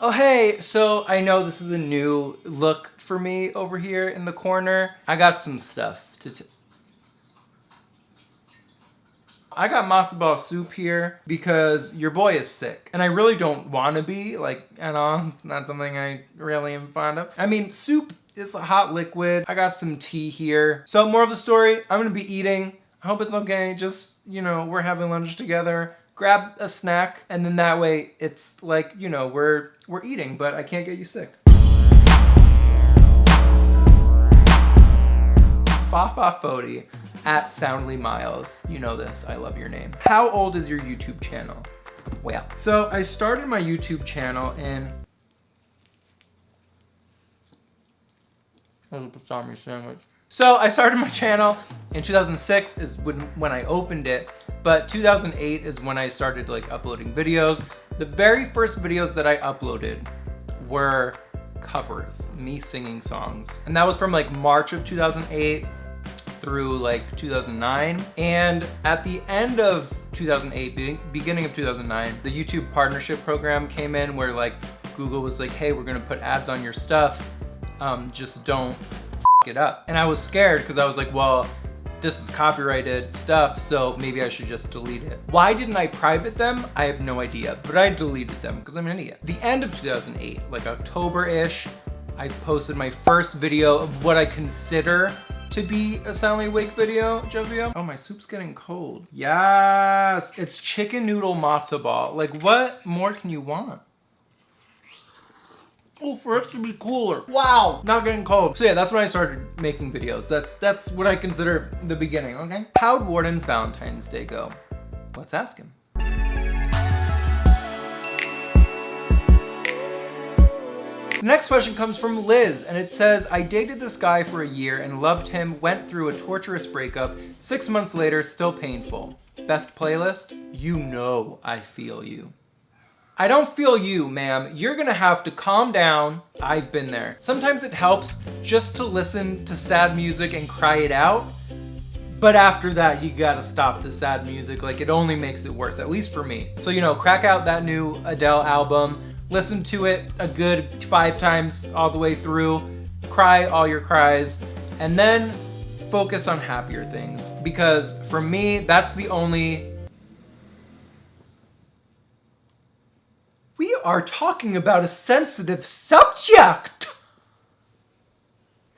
Oh hey, so I know this is a new look for me over here in the corner. I got some stuff to I got matzo ball soup here because your boy is sick. And I really don't want to be, like, at all. It's not something I really am fond of. I mean, soup is a hot liquid. I got some tea here. So more of the story, I'm gonna be eating. I hope it's okay, just, you know, we're having lunch together. Grab a snack, and then that way it's like, you know, we're eating, but I can't get you sick. Foti at soundlymiles. You know this, I love your name. How old is your YouTube channel? Well, so I started my YouTube channel in... There's a pastrami sandwich. So I started my channel in 2006 is when I opened it, but 2008 is when I started like uploading videos. The very first videos that I uploaded were covers, me singing songs. And that was from like March of 2008 through like 2009. And at the end of 2008, beginning of 2009, the YouTube partnership program came in where like Google was like, hey, we're gonna put ads on your stuff, just don't it up. And I was scared because I was like, well, this is copyrighted stuff, so maybe I should just delete it. Why didn't I private them? I have no idea, but I deleted them because I'm an idiot. The end of 2008, like October-ish, I posted my first video of what I consider to be a Soundly Awake video, Jovio. Oh, my soup's getting cold. Yes, it's chicken noodle matzo ball. Like, what more can you want? Oh, for it to be cooler. Wow, not getting cold. So yeah, that's when I started making videos. That's what I consider the beginning, okay? How'd Warden's Valentine's Day go? Let's ask him. The next question comes from Liz, and it says, I dated this guy for a year and loved him, went through a torturous breakup. 6 months later, still painful. Best playlist? You know I feel you. I don't feel you, ma'am. You're gonna have to calm down. I've been there. Sometimes it helps just to listen to sad music and cry it out. But after that, you gotta stop the sad music. Like, it only makes it worse, at least for me. So, you know, crack out that new Adele album, listen to it a good 5 times all the way through, cry all your cries, and then focus on happier things. Because for me, that's the only... We are talking about a sensitive subject.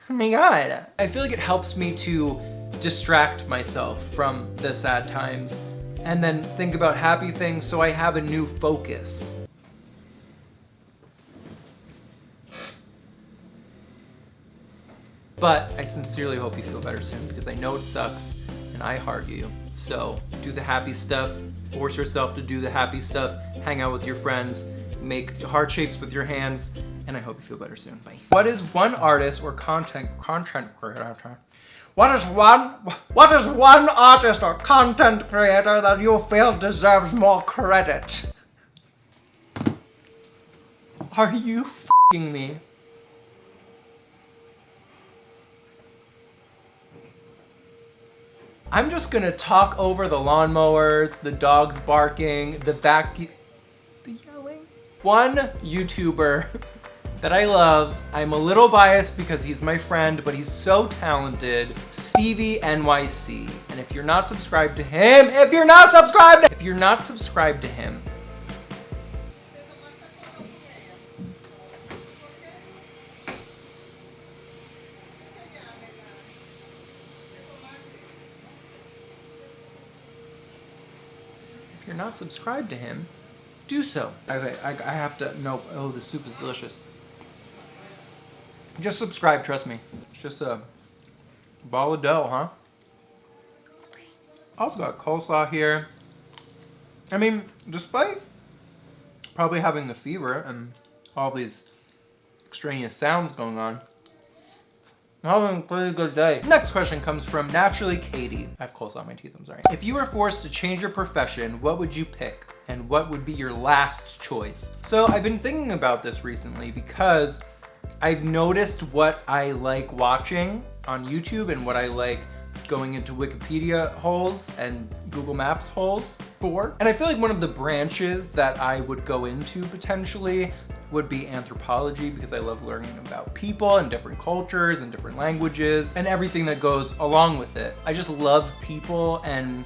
Oh my God. I feel like it helps me to distract myself from the sad times and then think about happy things so I have a new focus. But I sincerely hope you feel better soon because I know it sucks and I heart you. So do the happy stuff, force yourself to do the happy stuff, hang out with your friends, make heart shapes with your hands, and I hope you feel better soon. Bye. What is one artist or content creator? What is one artist or content creator that you feel deserves more credit? Are you f***ing me? I'm just gonna talk over the lawnmowers, the dogs barking, the yelling. One YouTuber that I love, I'm a little biased because he's my friend, but he's so talented, Stevie NYC. And if you're not subscribed to him, if you're not subscribed to him, do so. Okay, I have to, no, oh, the soup is delicious. Just subscribe, trust me. It's just a ball of dough, huh? Also got coleslaw here. I mean, despite probably having the fever and all these extraneous sounds going on, I'm having a pretty good day. Next question comes from Naturally Katie. I have coleslaw on my teeth, I'm sorry. If you were forced to change your profession, what would you pick? And what would be your last choice? So I've been thinking about this recently because I've noticed what I like watching on YouTube and what I like going into Wikipedia holes and Google Maps holes for. And I feel like one of the branches that I would go into potentially would be anthropology, because I love learning about people and different cultures and different languages and everything that goes along with it. I just love people and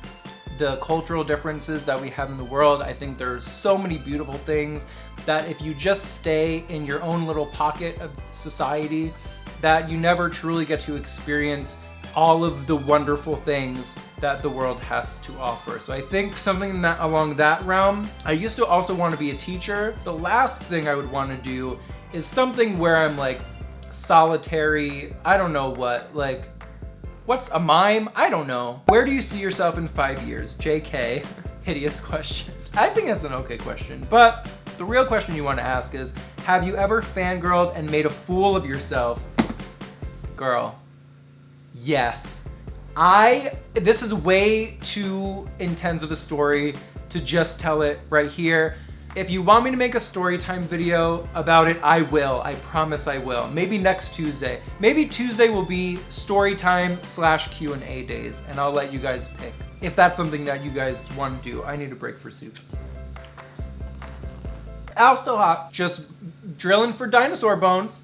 the cultural differences that we have in the world. I think there's so many beautiful things that if you just stay in your own little pocket of society, that you never truly get to experience all of the wonderful things that the world has to offer. So I think something that along that realm. I used to also want to be a teacher. The last thing I would want to do is something where I'm like solitary, I don't know what, like, what's a mime? I don't know. Where do you see yourself in 5 years? JK, hideous question. I think that's an okay question, but the real question you want to ask is, have you ever fangirled and made a fool of yourself? Girl, yes. This is way too intense of a story to just tell it right here. If you want me to make a story time video about it, I will. I promise I will. Maybe next Tuesday. Maybe Tuesday will be story time / Q&A days, and I'll let you guys pick. If that's something that you guys want to do. I need a break for soup. Ow, still hot. Just drilling for dinosaur bones.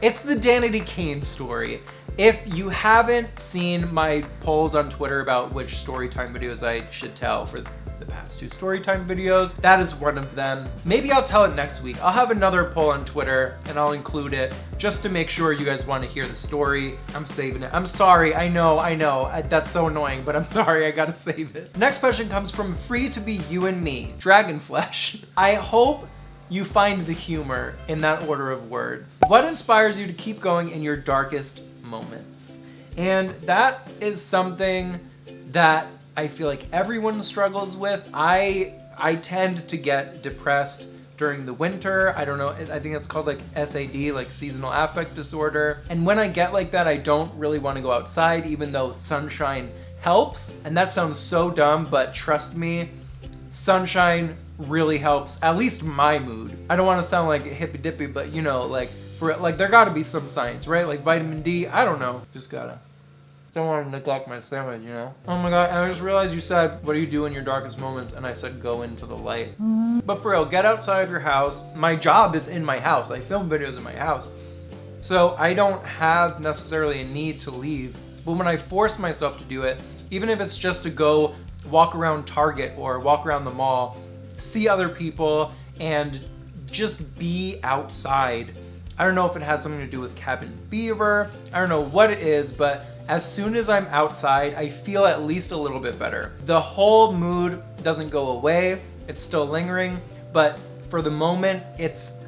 It's the Danity Kane story. If you haven't seen my polls on Twitter about which storytime videos I should tell for the past 2 storytime videos, that is one of them. Maybe I'll tell it next week. I'll have another poll on Twitter and I'll include it just to make sure you guys want to hear the story. I'm saving it. I'm sorry, I know. That's so annoying, but I'm sorry, I gotta save it. Next question comes from Free to Be You and Me, Dragonflesh. I hope you find the humor in that order of words. What inspires you to keep going in your darkest moments? And that is something that I feel like everyone struggles with. I tend to get depressed during the winter. I don't know, I think it's called like SAD, like seasonal affect disorder. And when I get like that, I don't really want to go outside, even though sunshine helps. And that sounds so dumb, but trust me, sunshine really helps, at least my mood. I don't want to sound like hippy dippy, but you know, like for like there gotta be some science, right? Like vitamin D, I don't know, just gotta. Don't want to neglect my sandwich, you know? Oh my God, and I just realized you said, what do you do in your darkest moments? And I said, go into the light. But for real, get outside of your house. My job is in my house. I film videos in my house. So I don't have necessarily a need to leave. But when I force myself to do it, even if it's just to go walk around Target or walk around the mall, see other people and just be outside. I don't know if it has something to do with cabin fever. I don't know what it is, but as soon as I'm outside, I feel at least a little bit better. The whole mood doesn't go away. It's still lingering, but for the moment,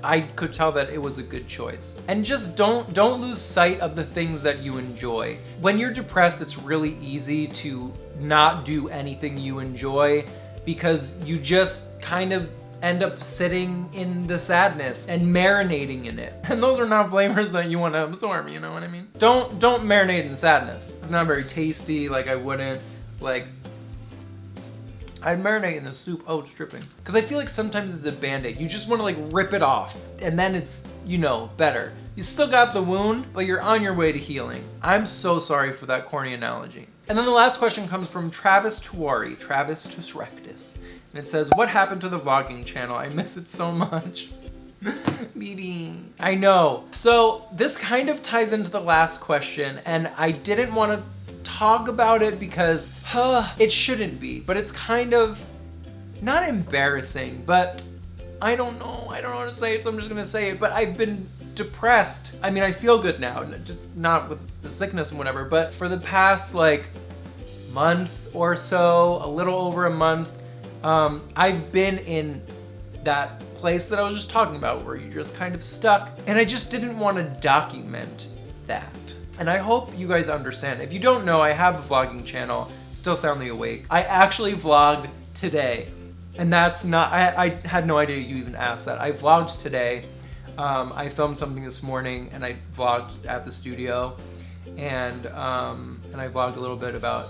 I could tell that it was a good choice. And just don't lose sight of the things that you enjoy. When you're depressed, it's really easy to not do anything you enjoy because you just kind of end up sitting in the sadness and marinating in it. And those are not flavors that you want to absorb, you know what I mean? Don't marinate in sadness. It's not very tasty, like I wouldn't, like, I'd marinate in the soup. Oh, it's dripping. Because I feel like sometimes it's a Band-Aid. You just want to like rip it off and then it's, you know, better. You still got the wound, but you're on your way to healing. I'm so sorry for that corny analogy. And then the last question comes from Travis Tuari, Travis Tusrectus. And it says, what happened to the vlogging channel? I miss it so much. BB. I know. So this kind of ties into the last question, and I didn't want to talk about it because it shouldn't be, but it's kind of not embarrassing, but I don't know. I don't know how to say it, so I'm just gonna say it, but I've been depressed. I mean, I feel good now, just not with the sickness and whatever, but for the past like month or so, a little over a month, I've been in that place that I was just talking about where you're just kind of stuck, and I just didn't want to document that. And I hope you guys understand. If you don't know, I have a vlogging channel, Still Soundly Awake. I actually vlogged today, and that's not, I had no idea you even asked that. I vlogged today. I filmed something this morning and I vlogged at the studio, and I vlogged a little bit about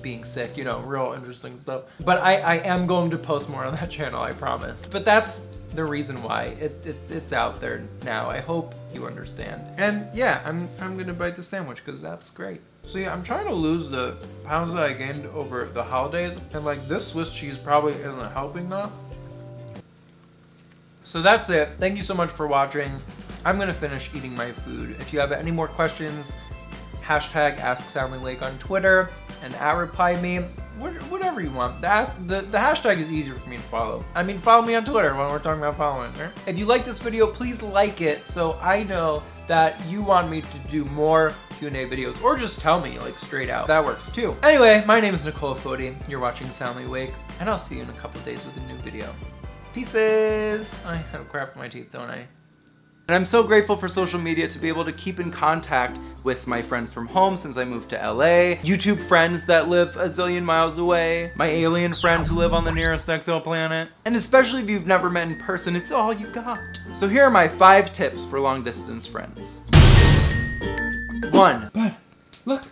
being sick, you know, real interesting stuff. But I am going to post more on that channel, I promise. But that's the reason why it's out there now. I hope you understand. And yeah, I'm gonna bite the sandwich because that's great. So yeah, I'm trying to lose the pounds that I gained over the holidays, and like this Swiss cheese probably isn't helping that. So that's it. Thank you so much for watching. I'm gonna finish eating my food. If you have any more questions, hashtag #AskSoundlyAwake on Twitter and @ReplyMe, whatever you want. The hashtag is easier for me to follow. I mean, follow me on Twitter when we're talking about following. Right? If you like this video, please like it so I know that you want me to do more Q&A videos, or just tell me like straight out. That works too. Anyway, my name is Nicola Foti. You're watching Soundly Awake, and I'll see you in a couple days with a new video. Pieces. I have crap in my teeth, don't I? And I'm so grateful for social media to be able to keep in contact with my friends from home since I moved to LA, YouTube friends that live a zillion miles away, my alien friends who live on the nearest exoplanet, and especially if you've never met in person, it's all you got. So here are my 5 tips for long distance friends. 1. Bud, look.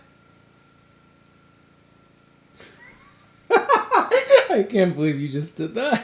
I can't believe you just did that.